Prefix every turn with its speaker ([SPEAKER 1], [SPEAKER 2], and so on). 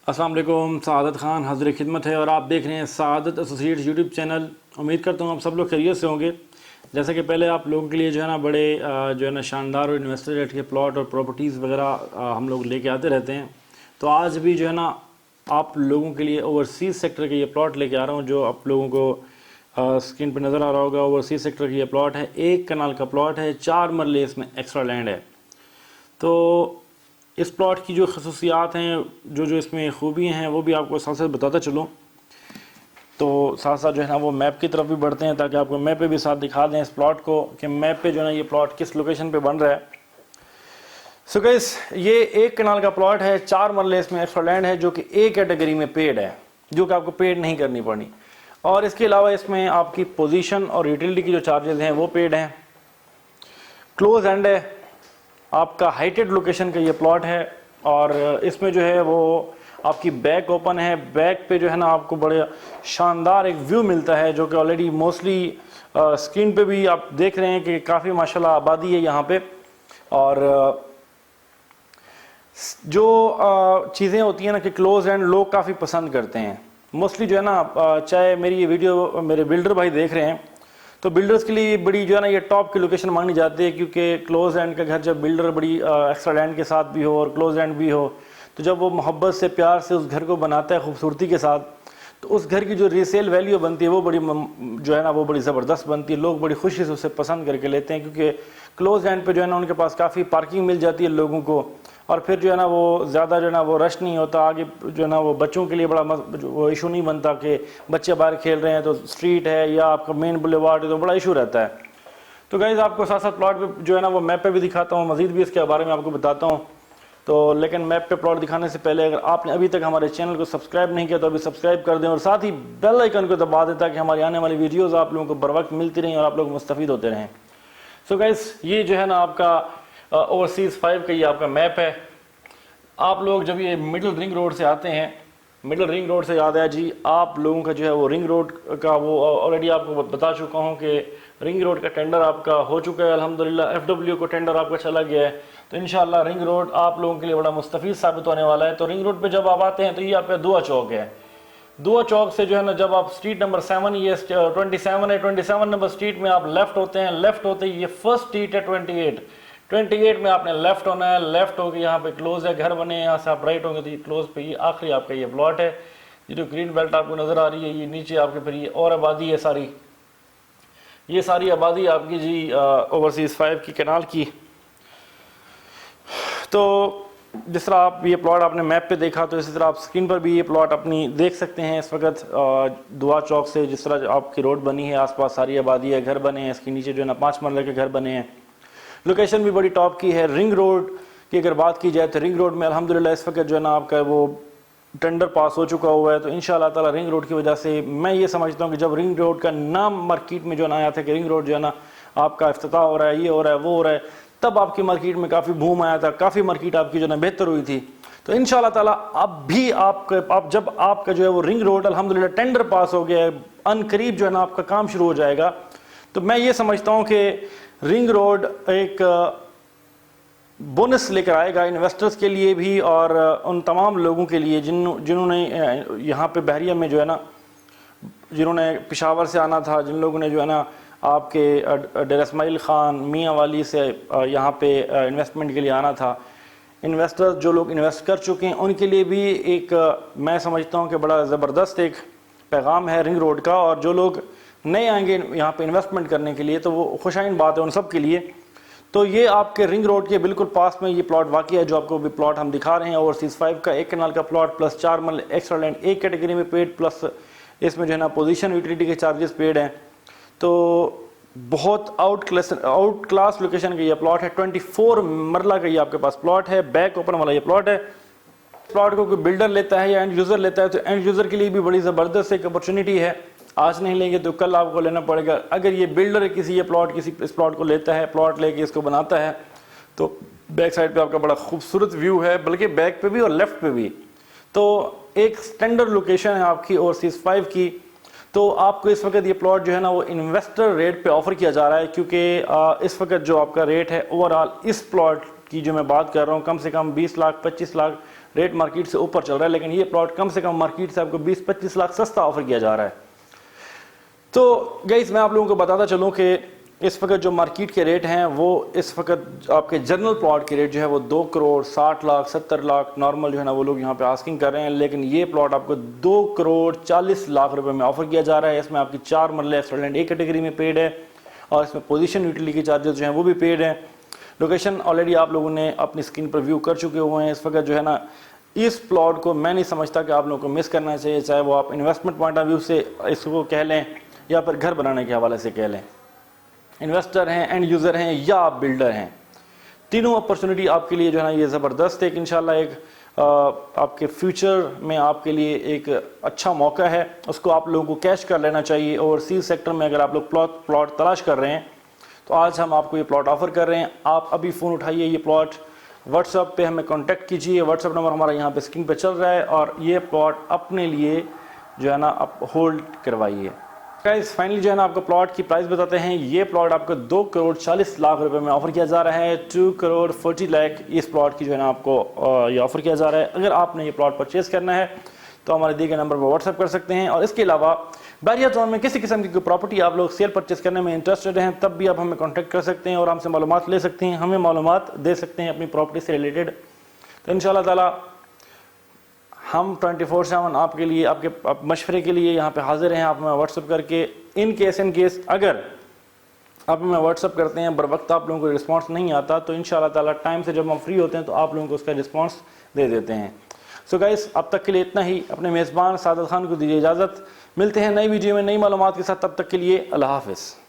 [SPEAKER 1] अस्सलाम वालेकुम, सआदत ख़ान हाज़िर खिदमत है और आप देख रहे हैं सआदत एसोसिएट्स यूट्यूब चैनल। उम्मीद करता हूँ आप सब लोग खैरियत से होंगे। जैसे कि पहले आप लोगों के लिए जो है ना बड़े जो है ना शानदार और इन्वेस्टर रेट के प्लॉट और प्रॉपर्टीज़ वगैरह हम लोग लेके आते रहते हैं। तो आज भी जो है ना आप लोगों के लिए ओवरसीज़ सेक्टर के ये प्लॉट लेके आ रहा हूँ, जो आप लोगों को स्क्रीन पर नज़र आ रहा होगा। ओवरसीज़ सेक्टर का ये प्लॉट है, 1 कनाल का प्लॉट है, 4 मरले इसमें एक्स्ट्रा लैंड है। तो इस प्लॉट की जो खसूसियात हैं, जो इसमें खूबियाँ हैं, वो भी आपको साथ साथ बताता चलूँ। तो साथ साथ जो है ना वो मैप की तरफ भी बढ़ते हैं, ताकि आपको मैप पे भी साथ दिखा दें इस प्लॉट को कि मैप पे जो है ना ये प्लॉट किस लोकेशन पे बन रहा है। सो गाइस, ये 1 कनाल का प्लॉट है, 4 मरले इसमें एक्स्ट्रा लैंड है, जो कि ए कैटेगरी में पेड है, जो कि आपको पेड नहीं करनी पड़नी। और इसके अलावा इसमें आपकी पोजीशन और यूटिलिटी की जो चार्जेस हैं वो पेड हैं। क्लोज एंड है, आपका हाइटेड लोकेशन का ये प्लॉट है। और इसमें जो है वो आपकी बैक ओपन है। बैक पे जो है ना आपको बड़े शानदार एक व्यू मिलता है, जो कि ऑलरेडी मोस्टली स्क्रीन पे भी आप देख रहे हैं कि काफ़ी माशाल्लाह आबादी है यहाँ पे। और जो चीज़ें होती हैं ना कि क्लोज एंड लोग काफ़ी पसंद करते हैं मोस्टली जो है ना। चाहे मेरी ये वीडियो मेरे बिल्डर भाई देख रहे हैं, तो बिल्डर्स के लिए बड़ी जो है ना ये टॉप की लोकेशन मांगी जाती है, क्योंकि क्लोज एंड का घर जब बिल्डर बड़ी एक्स्ट्रा लैंड के साथ भी हो और क्लोज एंड भी हो, तो जब वो मोहब्बत से प्यार से उस घर को बनाता है खूबसूरती के साथ, तो उस घर की जो रीसेल वैल्यू बनती है वो बड़ी जो है ना वो बड़ी ज़बरदस्त बनती है। लोग बड़ी खुशी से उसे पसंद करके लेते हैं, क्योंकि क्लोज एंड पे जो है ना उनके पास काफ़ी पार्किंग मिल जाती है लोगों को। और फिर जो है ना वो ज़्यादा जो है ना वो रश नहीं होता आगे, जो है ना वो बच्चों के लिए बड़ा वो इशू नहीं बनता कि बच्चे बाहर खेल रहे हैं तो स्ट्रीट है या आपका मेन बुलेवार्ड है, तो बड़ा इशू रहता है। तो गाइस, आपको साथ साथ प्लॉट पे जो है ना वो मैप पे भी दिखाता हूँ, मज़ीद भी इसके बारे में आपको बताता हूँ। तो लेकिन मैप पे प्लॉट दिखाने से पहले अगर आपने अभी तक हमारे चैनल को सब्सक्राइब नहीं किया तो अभी सब्सक्राइब कर दें, और साथ ही बेल आइकन को दबा दें, ताकि हमारी आने वाली वीडियोज़ आप लोगों को बर वक्त मिलती रहें और आप लोग मुस्तफ़ीद होते रहें। सो गाइस, ये जो है ना आपका ओवरसीज़ 5 का ये आपका मैप है। आप लोग जब ये मिडिल रिंग रोड से आते हैं, मिडिल रिंग रोड से याद है जी, आप लोगों का जो है वो रिंग रोड का वो ऑलरेडी आपको बता चुका हूँ कि रिंग रोड का टेंडर आपका हो चुका है अल्हम्दुलिल्लाह। FW को टेंडर आपका चला गया है, तो इंशाल्लाह रिंग रोड आप लोगों के लिए बड़ा मुस्तफ़ीद साबित होने वाला है। तो रिंग रोड पे जब आप आते हैं तो ये आपका दुआ चौक है। दुआ चौक से जो है ना जब आप स्ट्रीट नंबर 7, ये 27 है, 27 नंबर स्ट्रीट में आप लेफ़्ट होते हैं। लेफ़्ट होते ही ये फर्स्ट स्ट्रीट है 28 में आपने लेफ़्ट होना है। लेफ़्ट होकर यहाँ पे क्लोज है, घर बने हैं। यहाँ से आप राइट होंगे तो ये क्लोज पे ये आखिरी आपका ये प्लॉट है। ये जो ग्रीन बेल्ट आपको नज़र आ रही है, ये नीचे आपके फिर ये और आबादी है सारी। ये सारी आबादी आपकी जी ओवरसीज़ 5 की कनाल की। तो जिस तरह आप ये प्लॉट आपने मैप पे देखा, तो इसी तरह आप स्क्रीन पर भी ये प्लॉट अपनी देख सकते हैं इस वक्त। दुआ चौक से जिस तरह आपकी रोड बनी है, आसपास सारी आबादी है, घर बने हैं। इसके नीचे जो है ना 5 मरले के घर बने हैं। लोकेशन भी बड़ी टॉप की है। रिंग रोड की अगर बात की जाए तो रिंग रोड में अल्हम्दुलिल्लाह इस वक्त जो है ना आपका वो टेंडर पास हो चुका हुआ है। तो इंशाअल्लाह ताला रिंग रोड की वजह से मैं ये समझता हूँ कि जब रिंग रोड का नाम मार्केट में जो ना आया था कि रिंग रोड जो है ना आपका इफ्तिताह हो रहा है, ये हो रहा है, वो हो रहा है, तब आपकी मार्केट में काफ़ी बूम आया था, काफ़ी मार्केट आपकी जो है ना बेहतर हुई थी। तो इंशाअल्लाह ताला अब भी आप जब आपका जो है वो रिंग रोड अल्हम्दुलिल्लाह टेंडर पास हो गया है, अनकरीब जो है ना आपका काम शुरू हो जाएगा। तो मैं ये समझता हूँ कि रिंग रोड एक बोनस लेकर आएगा इन्वेस्टर्स के लिए भी, और उन तमाम लोगों के लिए जिन्होंने यहाँ पे बहरिया में जो है ना, जिन्होंने पेशावर से आना था, जिन लोगों ने जो है ना आपके डेर इस्माइल ख़ान मियाँ वाली से यहाँ पे इन्वेस्टमेंट के लिए आना था। इन्वेस्टर्स जो लोग इन्वेस्ट कर चुके हैं उनके लिए भी एक मैं समझता हूँ कि बड़ा ज़बरदस्त एक पैगाम है रिंग रोड का। और जो लोग नए आएंगे यहाँ पे इन्वेस्टमेंट करने के लिए, तो वो खुशाइन बात है उन सब के लिए। तो ये आपके रिंग रोड के बिल्कुल पास में ये प्लॉट वाक़ई है, जो आपको भी प्लॉट हम दिखा रहे हैं। ओवरसीज़ 5 का 1 कनाल का प्लॉट प्लस 4 मरले एक्स्ट्रा लैंड, एक कैटेगरी में पेड, प्लस इसमें जो है ना पोजीशन यूटिलिटी के चार्जेस पेड हैं। तो बहुत आउट क्लास लोकेशन का ये प्लॉट है। 24 मरला का ये आपके पास प्लॉट है। बैक ओपन वाला ये प्लॉट है। प्लॉट को कोई बिल्डर लेता है या एंड यूज़र लेता है, तो एंड यूज़र के लिए भी बड़ी ज़बरदस्त एक अपॉर्चुनिटी है। आज नहीं लेंगे तो कल आपको लेना पड़ेगा। अगर ये बिल्डर किसी इस प्लॉट को लेता है, प्लॉट लेके इसको बनाता है, तो बैक साइड पे आपका बड़ा खूबसूरत व्यू है, बल्कि बैक पे भी और लेफ्ट पे भी। तो एक स्टैंडर्ड लोकेशन है आपकी ओवरसीज़ 5 की। तो आपको इस वक्त ये प्लॉट जो है ना वो इन्वेस्टर रेट पे ऑफर किया जा रहा है, क्योंकि इस वक्त जो आपका रेट है ओवरऑल इस प्लॉट की जो मैं बात कर रहा हूँ, कम से कम 20 लाख 25 लाख रेट मार्केट से ऊपर चल रहा है, लेकिन ये प्लॉट कम से कम मार्केट से आपको 20-25 लाख सस्ता ऑफर किया जा रहा है। तो गाइस मैं आप लोगों को बताता चलूँ कि इस वक्त जो मार्केट के रेट हैं वो इस वक्त आपके जनरल प्लॉट के रेट जो है वो 2 करोड़ 60 लाख 70 लाख नॉर्मल जो है ना वो लोग यहाँ पे आस्किंग कर रहे हैं, लेकिन ये प्लॉट आपको 2 करोड़ 40 लाख रुपए में ऑफर किया जा रहा है। इसमें आपकी 4 मरले एक्सटेंडेड ए कैटेगरी में पेड है और इसमें पोजीशन यूटिलिटी के चार्जेस जो हैं वो भी पेड हैं। लोकेशन ऑलरेडी आप लोगों ने अपनी स्क्रीन पर व्यू कर चुके हुए हैं। इस वक्त जो है ना इस प्लॉट को मैं नहीं समझता कि आप लोगों को मिस करना चाहिए, चाहे वो आप इन्वेस्टमेंट पॉइंट ऑफ व्यू से इसको कह लें या फिर घर बनाने के हवाले से कह लें। इन्वेस्टर हैं, एंड यूज़र हैं या आप बिल्डर हैं, तीनों अपॉर्चुनिटी आपके लिए जो है ना ये ज़बरदस्त है। कि इंशाल्लाह एक आपके फ्यूचर में आपके लिए एक अच्छा मौका है, उसको आप लोगों को कैश कर लेना चाहिए। ओवरसीज सेक्टर में अगर आप लोग प्लॉट तलाश कर रहे हैं तो आज हम आपको ये प्लॉट ऑफर कर रहे हैं। आप अभी फ़ोन उठाइए, ये प्लॉट व्हाट्सएप पे हमें कांटेक्ट कीजिए, व्हाट्सएप नंबर हमारा यहाँ पे स्क्रीन पे चल रहा है, और ये प्लॉट अपने लिए जो है ना आप होल्ड करवाइए। गाइस फाइनली जो है ना आपको प्लॉट की प्राइस बताते हैं। ये प्लॉट आपको 2 करोड़ 40 लाख रुपए में ऑफर किया जा रहा है। 2 करोड़ 40 लाख इस प्लॉट की जो है ना आपको ये ऑफर किया जा रहा है। अगर आपने ये प्लॉट परचेज करना है तो हमारे दिए गए नंबर पर व्हाट्सएप कर सकते हैं। और इसके अलावा बैरिया जोन में किसी किस्म की कोई प्रॉपर्टी आप लोग सेल परचेज करने में इंटरेस्टेड हैं तब भी आप हमें कॉन्टैक्ट कर सकते हैं और हमसे मालूमात ले सकते हैं, हमें मालूमात दे सकते हैं अपनी प्रॉपर्टी से रिलेटेड। तो इंशाल्लाह ताला हम 24/7 आपके लिए आपके मशवरे के लिए यहाँ पे हाजिर हैं। आप हमें व्हाट्सअप करके इन केस अगर आप हमें व्हाट्सअप करते हैं बर वक्त आप लोगों को रिस्पांस नहीं आता तो इंशाल्लाह ताला टाइम से जब हम फ्री होते हैं तो आप लोगों को उसका रिस्पांस दे देते हैं। सो गाइस अब तक के लिए इतना ही। अपने मेज़बान सादत खान को दीजिए इजाज़त। मिलते हैं नई वीडियो में नई मालूमात के साथ, तब तक के लिए अल्लाह हाफ़िज़।